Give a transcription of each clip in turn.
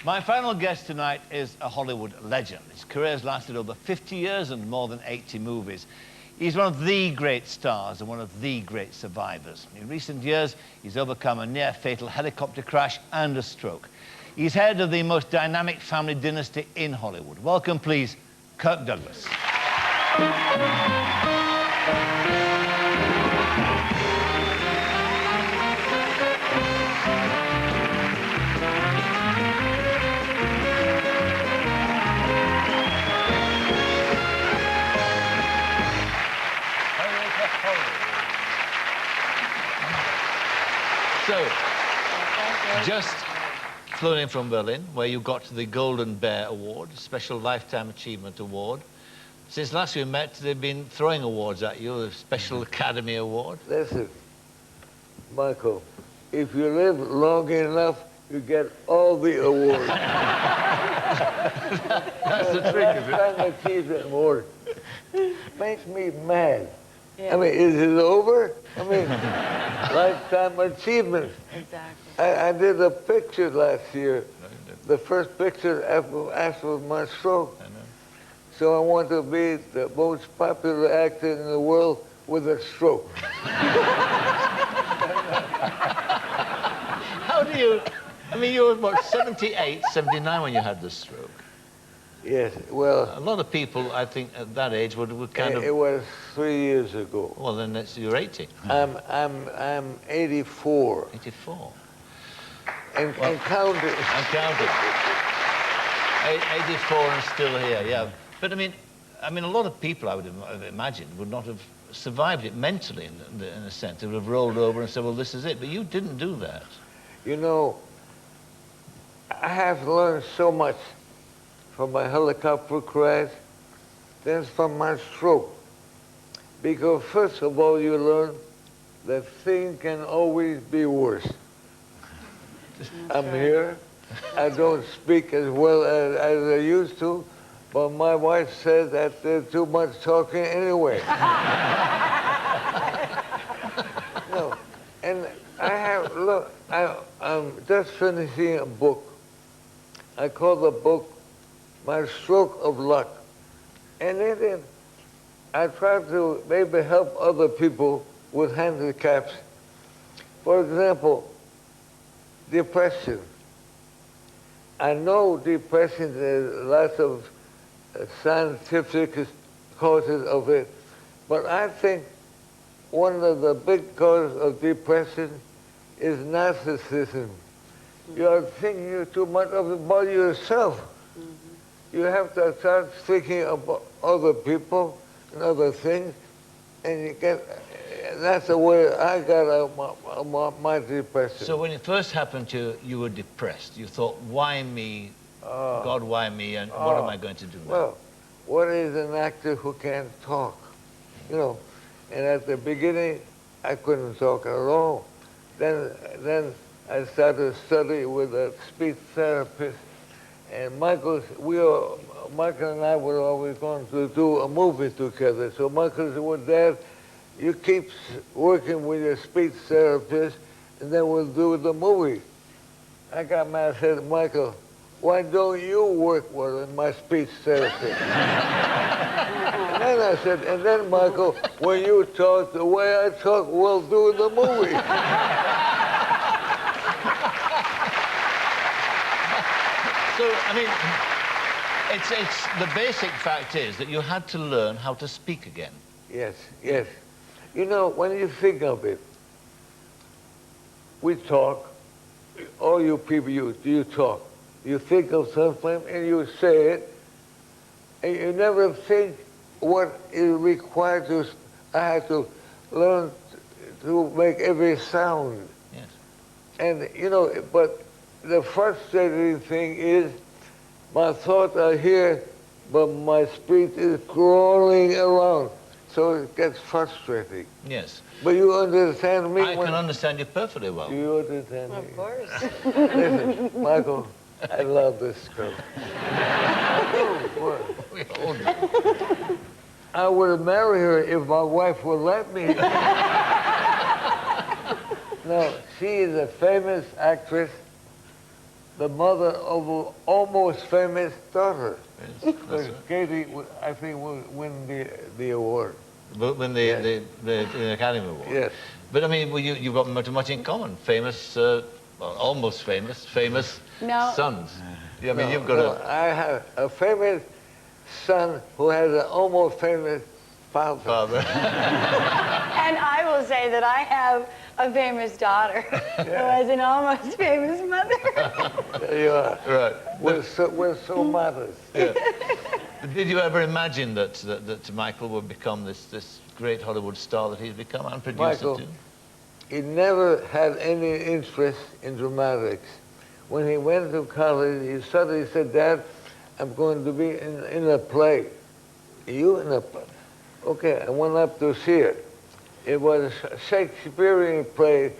My final guest tonight is a Hollywood legend. His career has lasted over 50 years and more than 80 movies. He's one of the great stars and one of the great survivors. In recent years, he's overcome a near-fatal helicopter crash and a stroke. He's head of the most dynamic family dynasty in Hollywood. Welcome, please, Kirk Douglas. So, just flown in from Berlin, where you got the Golden Bear Award, Special Lifetime Achievement Award. Since last we met, they've been throwing awards at you, the Special Academy Award. Listen, Michael, if you live long enough, you get all the awards. That's the trick, is it? Lifetime Achievement Award makes me mad. Yeah. I mean, is it over? I mean, lifetime achievement. Exactly. I did a picture last year, the first picture after my stroke. I know. So I want to be the most popular actor in the world with a stroke. How do you... I mean, you were, what, 78, 79 when you had the stroke? Yes, well... A lot of people, I think, at that age would kind of... It was 3 years ago. Well, then you're 80. I'm 84. 84. And counting. I'm counting. 84 and still here, yeah. But I mean, a lot of people, I would have imagined, would not have survived it mentally, in a sense. They would have rolled over and said, well, this is it. But you didn't do that. You know, I have learned so much from my helicopter crash, then from my stroke. Because first of all, you learn that things can always be worse. I'm here. I don't speak as well as I used to, but my wife said that there's too much talking anyway. No, and I have, look, I'm just finishing a book. I call the book My Stroke of Luck. And in it, I try to maybe help other people with handicaps. For example, depression. I know depression, there's lots of scientific causes of it, but I think one of the big causes of depression is narcissism. You are thinking too much about yourself. You have to start thinking about other people and other things, and you get, that's the way I got out my depression. So when it first happened to you, you were depressed. You thought, why me? God, why me? And what am I going to do now? Well, what is an actor who can't talk? You know, and at the beginning, I couldn't talk at all. Then I started to study with a speech therapist, and Michael and I were always going to do a movie together. So Michael said, well, Dad, you keep working with your speech therapist, and then we'll do the movie. I got mad and said, Michael, why don't you work with my speech therapist? And then I said, and then Michael, when you talk the way I talk, we'll do the movie. So, I mean, it's the basic fact is that you had to learn how to speak again. Yes, yes. You know, when you think of it, we talk, all you people, you talk. You think of something and you say it, and you never think what is required to, I had to learn to make every sound. Yes. And, you know, but the frustrating thing is my thoughts are here, but my speech is crawling around. So it gets frustrating. Yes. But you understand me? I can understand you perfectly well. Do you understand me? Of course. Listen, Michael, I love this girl. We all do. I would marry her if my wife would let me. No, she is a famous actress. the mother of an almost famous daughter. Yes, Because Katie, I think, will win the award. But when the Academy Award. Yes. But I mean, well, you've got much in common. Famous, well, almost famous No. sons. Yeah, I mean, No, you've got no, I have a famous son who has an almost famous father. father. And I will say that I have a famous daughter who has an almost famous mother. There you are. Right. We're so modest. Yeah. Did you ever imagine that Michael would become this great Hollywood star that he's become and producer Michael, too? he never had any interest in dramatics. When he went to college, he suddenly said, Dad, I'm going to be in a play. You in a play? Okay, I went up to see it. It was a Shakespearean play,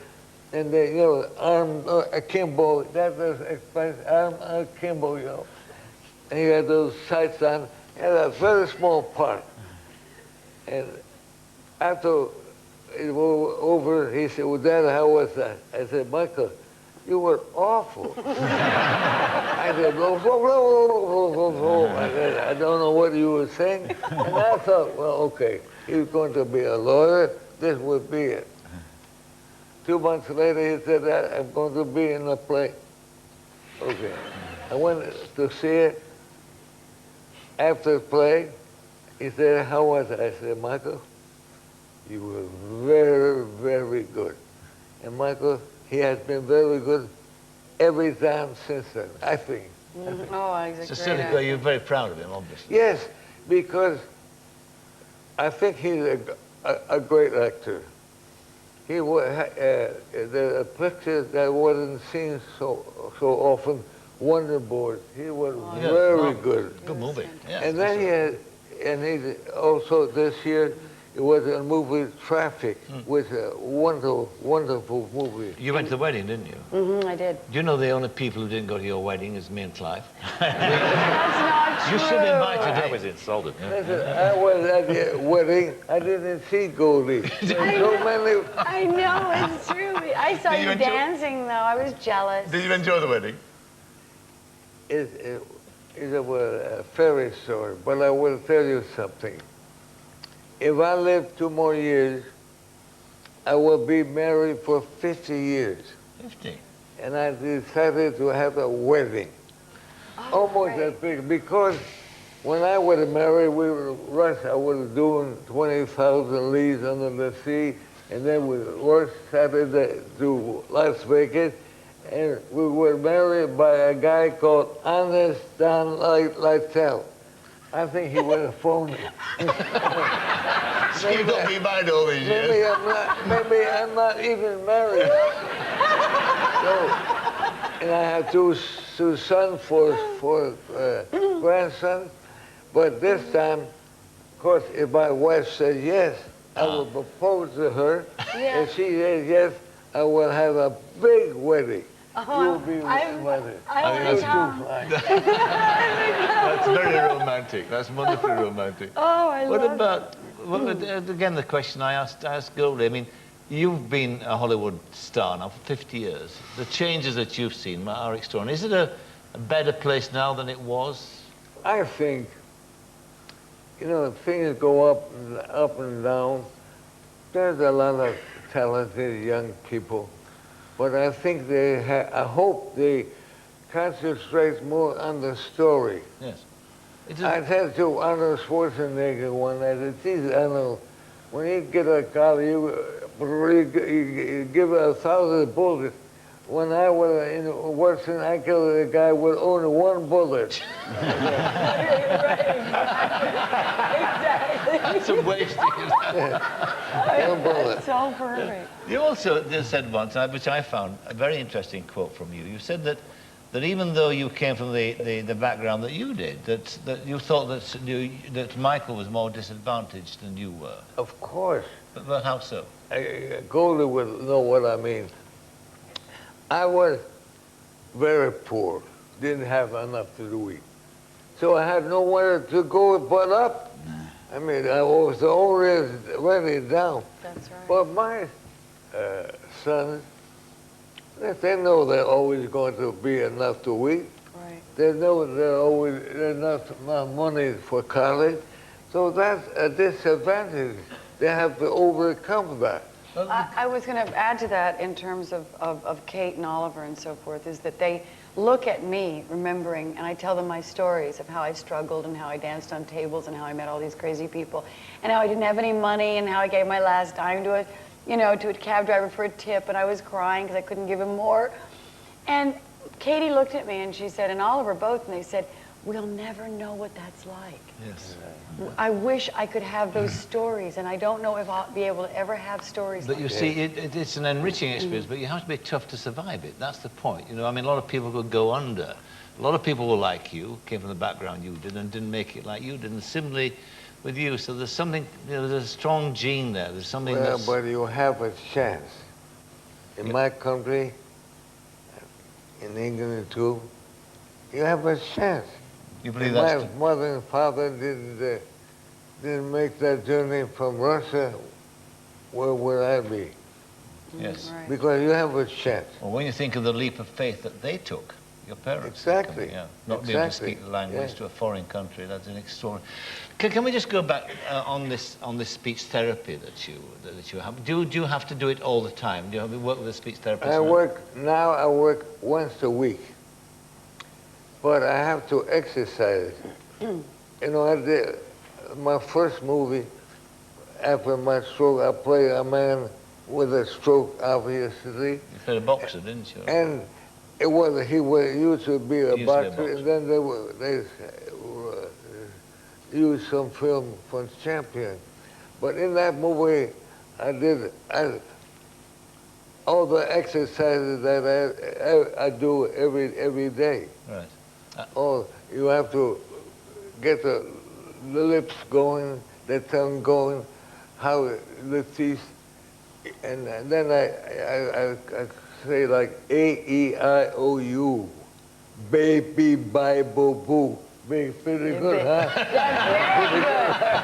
and they, you know, arm akimbo, that was expressed, arm akimbo, you know. And he had those sights on, he had a very small part. And after it was over, he said, well, Dad, how was that? I said, Michael, you were awful. I said, I said, I don't know what you were saying. And I thought, well, okay, he's going to be a lawyer. This would be it. 2 months later, he said, I'm going to be in a play. Okay. I went to see it. After the play, he said, how was it? I said, Michael, you were very, very good. And Michael, he has been very good every time since then, I think. Oh, he's a great actor. You're very proud of him, obviously. Yes, because I think he's a great actor. He was the picture that wasn't seen so often, Wonderboard. He was very good. Good movie. Yeah, And then he had, and he also this year, it was a movie, Traffic, was a wonderful, wonderful movie. You went to the wedding, didn't you? I did. Do you know the only people who didn't go to your wedding is me and Clive? That's not true. You should invite I today. was insulted. Listen, I was at the wedding, I didn't see Goldie. There's so many. I know, it's true. I saw Did you you enjoy- dancing, though. I was jealous. Did you enjoy the wedding? It's a fairy story, but I will tell you something. If I live 2 more years, I will be married for 50 years. 50. And I decided to have a wedding. Almost as big, because when I was married, we were rushed. I was doing 20,000 leagues under the sea, and then we rushed Saturday to Las Vegas, and we were married by a guy called Honest Don Lytle. I think he was a phony. So you got me mind all these years. Maybe I'm not even married. So, and I have two sons, four grandsons. But this time, of course, if my wife said yes, I will propose to her. Yeah. If she says yes, I will have a big wedding. You'll be invited. I You will too, come. Fly. That's very romantic. That's wonderfully romantic. Oh, I What love about, well, again, the question I asked Goldie, I mean, you've been a Hollywood star now for 50 years. The changes that you've seen are extraordinary. Is it a better place now than it was? I think, you know, things go up and down. There's a lot of talented young people, but I think I hope they concentrate more on the story. Yes. I said to Arnold Schwarzenegger one night, I said, geez, Arnold, when you get a car, you give 1,000 bullets. When I was in Washington, I killed a guy with only 1 bullet. That's a wasting. One bullet. So perfect. You also just said once, which I found a very interesting quote from you. You said that even though you came from the background that you did, that you thought that Michael was more disadvantaged than you were. Of course. But how so? Goldie would know what I mean. I was very poor, didn't have enough to eat. So I had nowhere to go but up. I mean, I was always ready down. That's right. But my sons They know there's always going to be enough to eat. Right. They know there's always enough money for college. So that's a disadvantage. They have to overcome that. I was going to add to that in terms of Kate and Oliver and so forth, is that they look at me remembering, and I tell them my stories of how I struggled and how I danced on tables and how I met all these crazy people and how I didn't have any money and how I gave my last dime to a cab driver for a tip, and I was crying because I couldn't give him more. And Katie looked at me and she said, and Oliver both, and they said, we'll never know what that's like. Yes. I wish I could have those stories, and I don't know if I'll be able to ever have stories But like you that. see, it's an enriching experience, but you have to be tough to survive it. That's the point. You know, I mean, a lot of people could go under. A lot of people were like you, came from the background you did, and didn't make it like you did, and similarly with you. So there's something, there's a strong gene there. There's something Well, that's... but you have a chance. In my country, in England too, you have a chance. You believe If that's... my mother and father didn't make that journey from Russia, where would I be? Yes. Right. Because you have a chance. Well, when you think of the leap of faith that they took, your parents. Exactly. Yeah. Not being able to Exactly. speak the language Yeah. to a foreign country, that's an extraordinary... Can we just go back on this speech therapy that you have? Do you have to do it all the time? Do you work with a speech therapist? I work once a week, but I have to exercise. You know, I did my first movie after my stroke. I played a man with a stroke, obviously, You played a boxer, didn't you? and he used to be a boxer, and then they used some film from Champion. But in that movie, all the exercises that I do every day. Right. Oh, you have to get the lips going, the tongue going, how the teeth, and then I say like A-E-I-O-U, baby, Bible, boo. Pretty good, huh? That's very good.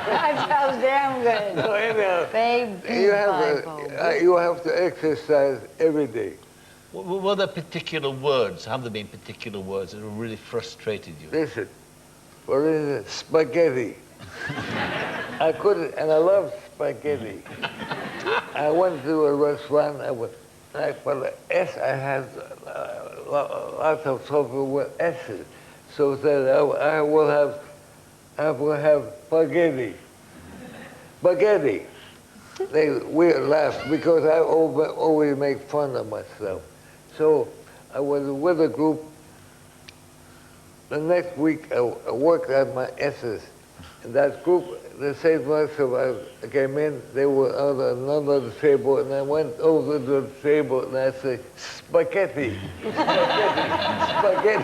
That sounds damn good. So anyhow, Baby Bible. you have to exercise every day. Were there particular words, have there been particular words that have really frustrated you? Listen, for instance, spaghetti. I couldn't, and I love spaghetti. I went to a restaurant, for the S, I had lots of trouble with S's. So said I will have spaghetti. Spaghetti. We laughed because I always make fun of myself. So I was with a group. The next week I worked at my S's. And that group, the same person I came in, they were on another table, and I went over to the table and I said, spaghetti, spaghetti,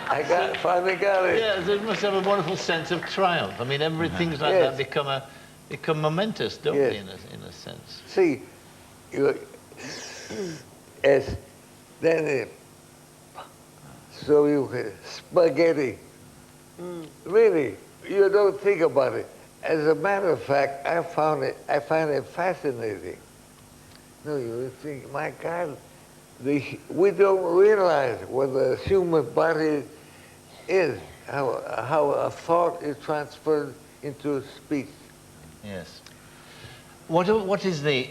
spaghetti. Finally got it. Yeah, they must have a wonderful sense of triumph. I mean, everything's like Yes. that become momentous, don't Yes. they, in a sense? See, so you spaghetti. Really, you don't think about it. As a matter of fact, I find it fascinating. No, you think, my God, we don't realize what the human body is, how a thought is transferred into speech. Yes. What is the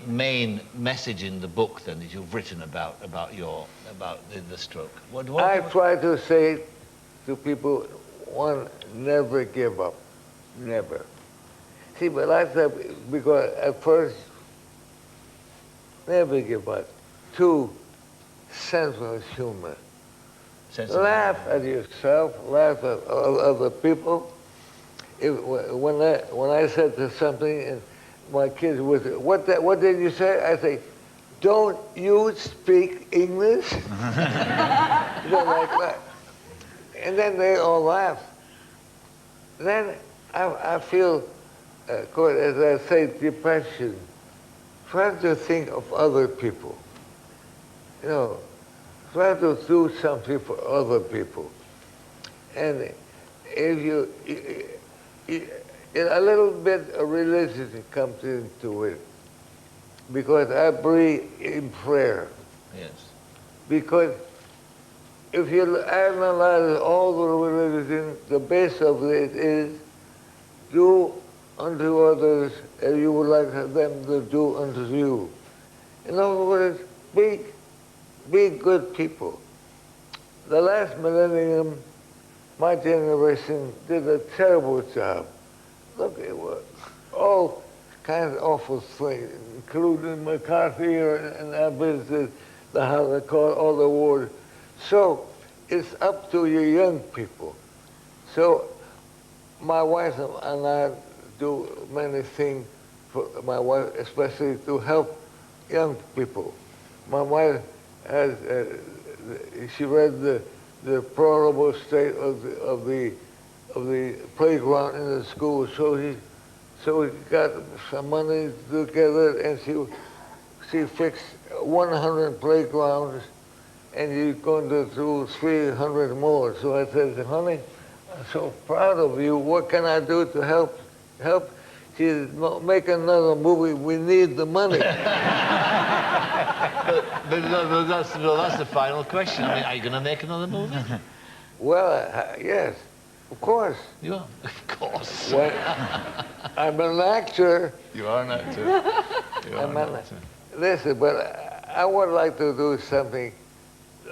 main message in the book then that you've written about the stroke? I try to say to people, one, never give up, never. See, but I said, because at first, never give up. Two, sense of humor. Laugh at yourself, laugh at other people. When I said to something, and my kids would say, what did you say? I say, don't you speak English? You know, like that. And then they all laugh. Then I feel, as I say, depression. Try to think of other people. You know, try to do something for other people. And if a little bit of religion comes into it, because I believe in prayer. Yes. Because if you analyze all the religions, the base of it is do unto others as you would like them to do unto you. In other words, be good people. The last millennium, my generation did a terrible job. Look, it was all kinds of awful things, including McCarthy and I visited the Holocaust, all the wars. So it's up to you young people. So my wife and I do many things for my wife, especially to help young people. My wife has, she read the deplorable state of the playground in the school, so we got some money together, and she fixed 100 playgrounds, and she's going to do 300 more. So I said, honey, I'm so proud of you. What can I do to help? She said, make another movie. We need the money. But that's the final question. I mean, are you going to make another movie? Well, yes, of course. You are? Of course. Well, I'm an actor. You are an actor. You are I'm an an actor. Listen, but I would like to do something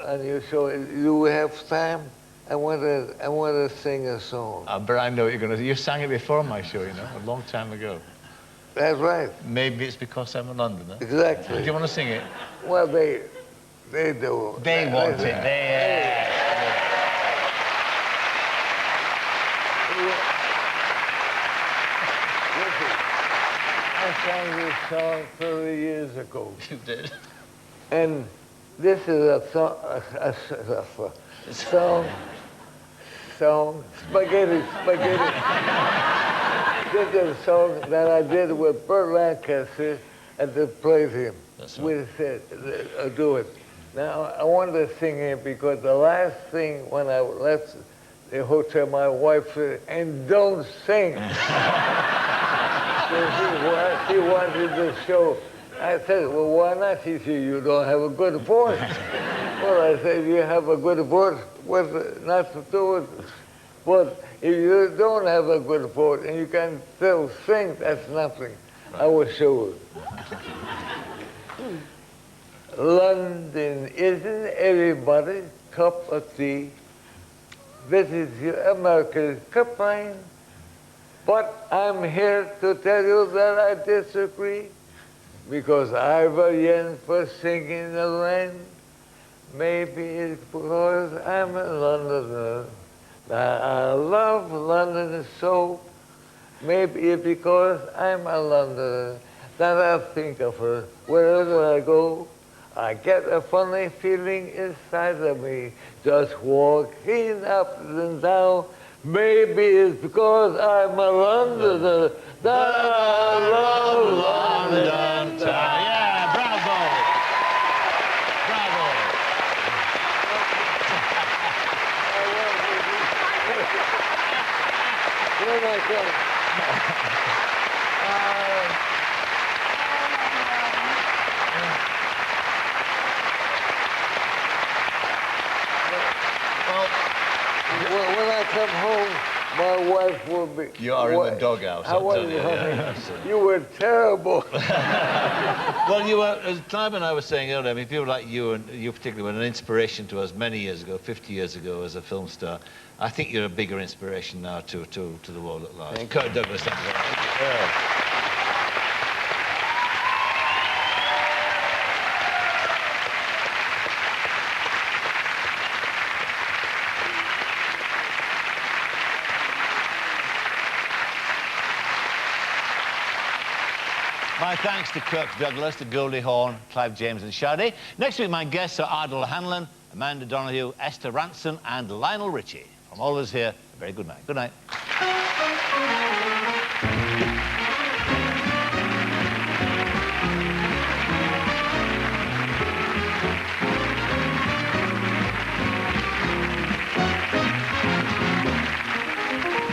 unusual. You have time? I want to sing a song. But I know what you're going to do. You sang it before my show, you know, a long time ago. That's right. Maybe it's because I'm a Londoner. Exactly. Do you want to sing it? Well, they do. They want it. Listen, I sang this song 30 years ago. You did. And this is a song, spaghetti. This is a song that I did with Burt Lancaster at the Palladium. That's We right. said, do it. Now, I wanted to sing it because the last thing when I left the hotel, my wife said, and don't sing. So she wanted the show. I said, well, why not? She said, you don't have a good voice. Well, I said, if you have a good voice, what's not to do it? But if you don't have a good voice and you can still sing, that's nothing. I will show you. London isn't everybody's cup of tea. This is America's cup line. But I'm here to tell you that I disagree. Because I've a yen for singing the land. Maybe it's because I'm a Londoner that I love London so. Maybe it's because I'm a Londoner that I think of her wherever I go. I get a funny feeling inside of me, just walking up and down. Maybe it's because I'm a Londoner that I love London town. Yeah, bravo. Bravo. Where am I going? When I come home, my wife will be... You are in the doghouse. How I'll are tell you, you. honey? Yeah. You were terrible. Well, you were, as Clive and I were saying earlier, I mean, people like you, and you particularly, were an inspiration to us many years ago, 50 years ago, as a film star. I think you're a bigger inspiration now to the world at large. Kirk Douglas, thank you very much. Yeah. My thanks to Kirk Douglas, to Goldie Hawn, Clive James and Shadi. Next week, my guests are Ardal Hanlon, Amanda Donoghue, Esther Ranson and Lionel Richie. From all of us here, a very good night. Good night.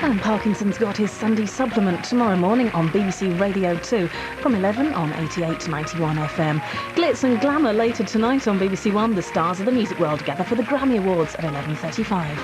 And Parkinson's got his Sunday supplement tomorrow morning on BBC Radio 2 from 11 on 88 to 91 FM. Glitz and glamour later tonight on BBC One. The stars of the music world gather for the Grammy Awards at 11:35.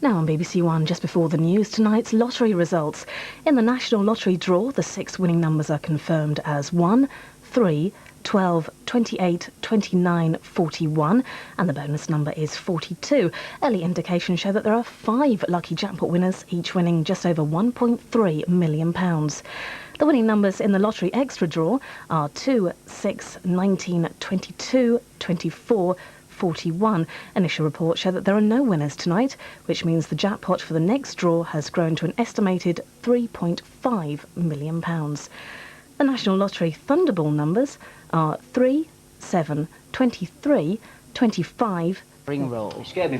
Now on BBC One, just before the news, tonight's lottery results. In the National Lottery draw, the 6 winning numbers are confirmed as 1, 3, 12, 28, 29, 41, and the bonus number is 42. Early indications show that there are 5 lucky jackpot winners, each winning just over £1.3 million. The winning numbers in the lottery extra draw are 2, 6, 19, 22, 24, 41. Initial reports show that there are no winners tonight, which means the jackpot for the next draw has grown to an estimated £3.5 million. The National Lottery Thunderball numbers are 3, 7, 23, 25... Ring roll. You scared me.